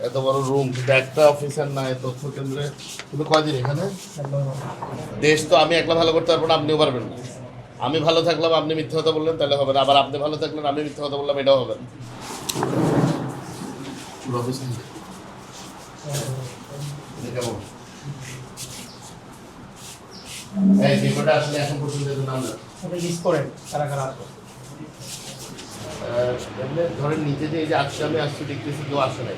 এত বড় রুম, কিন্তু একটা অফিসার নাই তথ্য কেন্দ্রে। তুমি কয়দিন এখানে? দেশ তো আমি একলা ভালো করতে পারবো না, আপনিও পারবেন না। আমি ভালো থাকলাম, আপনি মিথ্যা কথা বললেন, তাহলে হবে না। আবার আপনি ভালো থাকলেন, আমি মিথ্যা কথা বললাম, এটাও হবে না। অফিস কেমন? এই পেপারটা আসলে এখন পর্যন্ত নাম না লিস্ট করেন কারা কারা আসবে। এমনি ধরেন নিজে যে এই যে আজকে আমি আসছি দেখতেছি কেউ আসে নাই,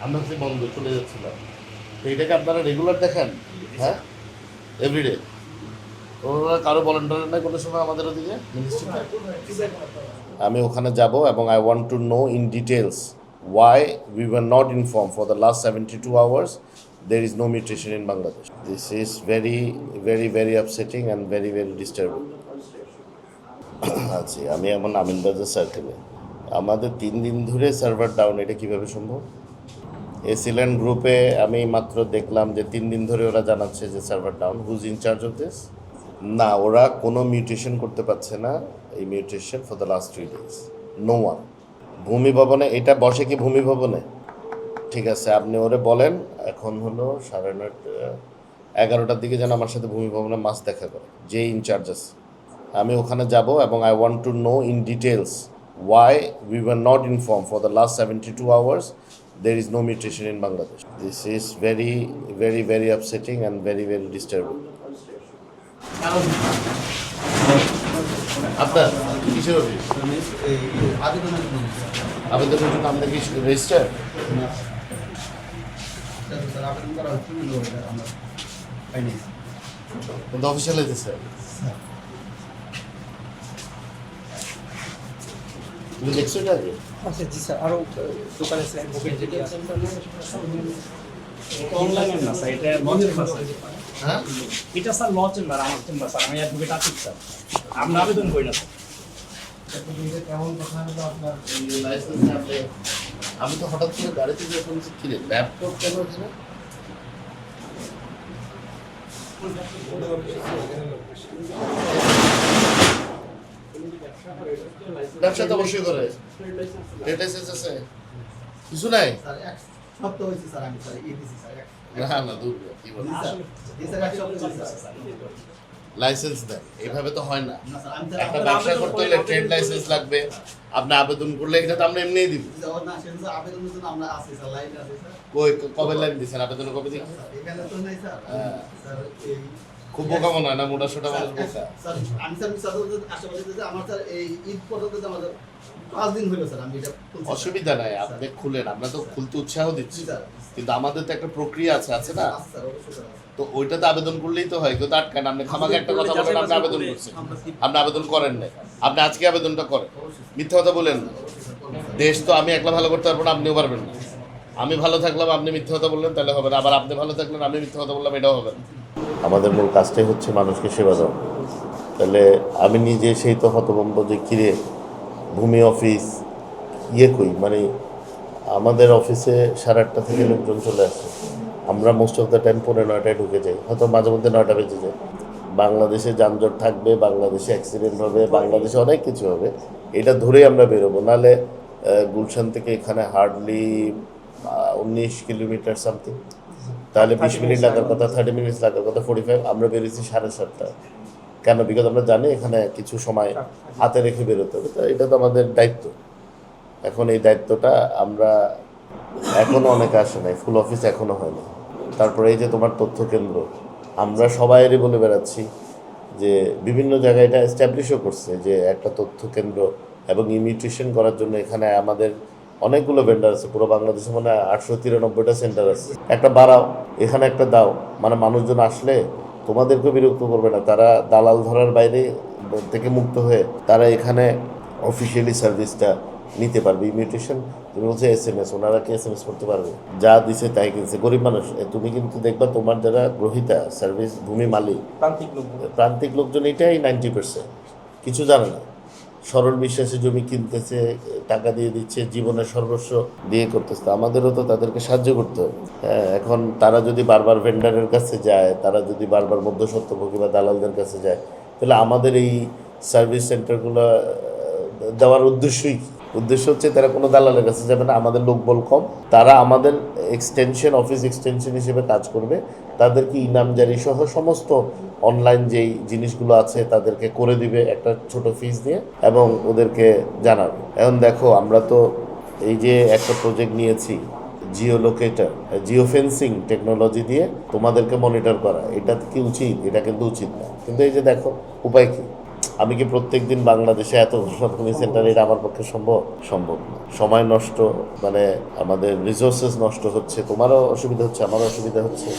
আমরা হচ্ছে বন্ধ চলে যাচ্ছিলাম। তো এটাকে আপনারা রেগুলার দেখেন? হ্যাঁ, এভরিডে। ওরা কারো ভলেন্টার নাই কোনো সময় আমাদের ওদিকে মিনিস্ট্রিতে? আমি ওখানে যাব এবং I want to know in details why we were not informed for the last 72 hours there is no mutation in Bangladesh. This is very upsetting and very disturbing. আচ্ছা, আমি এখন আমিনবাজার সার্কেলে। আমাদের 3 দিন ধরে সার্ভার ডাউন, এটা কিভাবে সম্ভব? এসিল্যান্ড গ্রুপে আমি মাত্র দেখলাম যে 3 দিন ধরে ওরা জানাচ্ছে যে server down. Who's in charge of this? না, ওরা কোনো মিউটেশন করতে পারছে না। এই mutation for the last 3 days no one. ভূমি ভবনে এটা বসে কি ভূমি ভবনে? ঠিক আছে, আপনি ওরে বলেন এখন হলো 9:30 11টার দিকে যেন আমার সাথে ভূমি ভবনে মাস দেখা করে, যে ইনচার্জ আছে। আমি ওখানে যাব এবং I want to know in details why we were not informed for the last 72 hours there is no mutation in Bangladesh. This is very upsetting and very disturbing. আপনার কিসের অফিস? আবেদনের জন্য আপনার কি রেজিস্টার? কিন্তু অফিসিয়াল হইতেছে। তুমি দেখছো এটা আগে? আচ্ছা জি স্যার, আরও দোকানে স্যার অ্যাডভোকেট যেটি আছে অনলাইনে না স্যার, এটা ল চেম্বার স্যার। হ্যাঁ, এটা স্যার ল চেম্বার, আমার চেম্বার স্যার, আমি অ্যাডভোকেট আছি স্যার। আমরা আবেদন করি না স্যার। কেমন কথা হলো আপনার লাইসেন্স আপনি? আমি তো হঠাৎ করে গাড়িতে যে শুনছি কি রে ল্যাপটপ কেন এখানে? ব্যবসা তো অবশ্যই করে। ট্রেড লাইসেন্স আছে? কিছু নাই? না দূর কি বলেন, লাইসেন্স দেন, এইভাবে তো হয় না। একটা ব্যবসা করতে হলে ট্রেড লাইসেন্স লাগবে, আপনি আবেদন করলে এটা তো আমরা এমনিই দিব। কবে লাইন দিচ্ছেন আবেদন, কবে দিচ্ছেন? খুব বোকা মনে হয় না, মোটা সোটা মানুষ বোকা। অসুবিধা নাই, আপনি খুলেন, আমরা তো খুলতে উৎসাহ দিচ্ছি, কিন্তু আমাদের তো একটা প্রক্রিয়া আছে না? তো ওইটাতে আবেদন করলেই তো হয়, কেউ তো আটকায় না। আপনি খামাকে একটা কথা বলেন আপনি আবেদন করছেন, আপনি আবেদন করেন নাই, আপনি আজকে আবেদনটা করেন, মিথ্যা কথা বলেন না। দেশ তো আমি একলা ভালো করতে পারবো না, আপনিও পারবেন না। আমি ভালো থাকলাম, আপনি মিথ্যা কথা বললেন, তাহলে হবে না। আবার আপনি ভালো থাকলেন, আমি মিথ্যা কথা বললাম, এটাও হবে না। আমাদের মূল কাজটাই হচ্ছে মানুষকে সেবা দেওয়া। তাহলে আমি নিজে সেই তো হতভম্ব যে কিরে ভূমি অফিস কই, মানে আমাদের অফিসে 8:30 থেকে লোকজন চলে আসে, আমরা মোস্ট অফ দ্য টাইম 9:30 ঢুকে যাই, হয়তো মাঝে মধ্যে 9টা বেজে যায়। বাংলাদেশে যানজট থাকবে, বাংলাদেশে অ্যাক্সিডেন্ট হবে, বাংলাদেশে অনেক কিছু হবে, এটা ধরেই আমরা বেরোবো। নাহলে গুলশান থেকে এখানে হার্ডলি 19 কিলোমিটার সামথিং, তাহলে 20 মিনিট লাগার কথা, 30 মিনিটস লাগার কথা, 45। আমরা বেরিয়েছি 7:30। কেন? বিকজ আমরা জানি এখানে কিছু সময় হাতে রেখে বেরোতে হবে, তো এটা তো আমাদের দায়িত্ব। এখন এই দায়িত্বটা আমরা এখনও অনেকে আসে নাই, ফুল অফিস এখনও হয় না। তারপরে এই যে তোমার তথ্য কেন্দ্র, আমরা সবাইরই বলে বেড়াচ্ছি যে বিভিন্ন জায়গায় এটা এস্টাবলিশও করছে যে একটা তথ্য কেন্দ্র এবং ইমিউটেশন করার জন্য এখানে আমাদের অনেকগুলো ভেন্ডার আছে, পুরো বাংলাদেশে মানে 893টা সেন্টার আছে। একটা বাড়াও, এখানে একটা দাও, মানে মানুষজন আসলে তোমাদেরকেও বিরক্ত করবে না, তারা দালাল ধরার বাইরে থেকে মুক্ত হয়ে তারা এখানে অফিসিয়ালি সার্ভিসটা নিতে পারবে। ইমিউটেশন তুমি বলছে SMS, ওনারা কি SMS করতে পারবে? যা দিছে তাই কিনছে, গরিব মানুষ। তুমি কিন্তু দেখবা তোমার যারা গ্রহিতা সার্ভিস, ভূমি মালিক, প্রান্তিক লোকজন এটাই 90% কিছু জানে না। সরল বিশ্বাসে জমি কিনতেছে, টাকা দিয়ে দিচ্ছে, জীবনের সর্বস্ব দিয়ে করতেছে। আমাদেরও তো তাদেরকে সাহায্য করতে হবে। হ্যাঁ, এখন তারা যদি বারবার ভেন্ডারের কাছে যায়, তারা যদি বারবার মধ্যস্বত্বভোগী বা দালালদের কাছে যায়, তাহলে আমাদের এই সার্ভিস সেন্টারগুলো দেওয়ার উদ্দেশ্যই উদ্দেশ্য হচ্ছে তারা কোনো দালালের কাছে যাবে না, আমাদের লোকবল কম, তারা আমাদের এক্সটেনশন, অফিস এক্সটেনশন হিসেবে কাজ করবে, তাদেরকে ইনামজারি সহ সমস্ত অনলাইন যেই জিনিসগুলো আছে তাদেরকে করে দিবে একটা ছোট ফিস দিয়ে এবং ওদেরকে জানাবে। এখন দেখো আমরা তো এই যে একটা প্রজেক্ট নিয়েছি Jio locator, Jio fencing technology দিয়ে তোমাদেরকে মনিটর করা, এটা কি উচিত? এটা কিন্তু উচিত না, কিন্তু এই যে দেখো উপায় কি? আমি কি প্রত্যেকদিন বাংলাদেশে এত সরকারি সেন্টারে, এটা আমার পক্ষে সম্ভব না। সময় নষ্ট, মানে আমাদের রিসোর্সেস নষ্ট হচ্ছে, তোমারও অসুবিধা হচ্ছে, আমারও অসুবিধা হচ্ছে।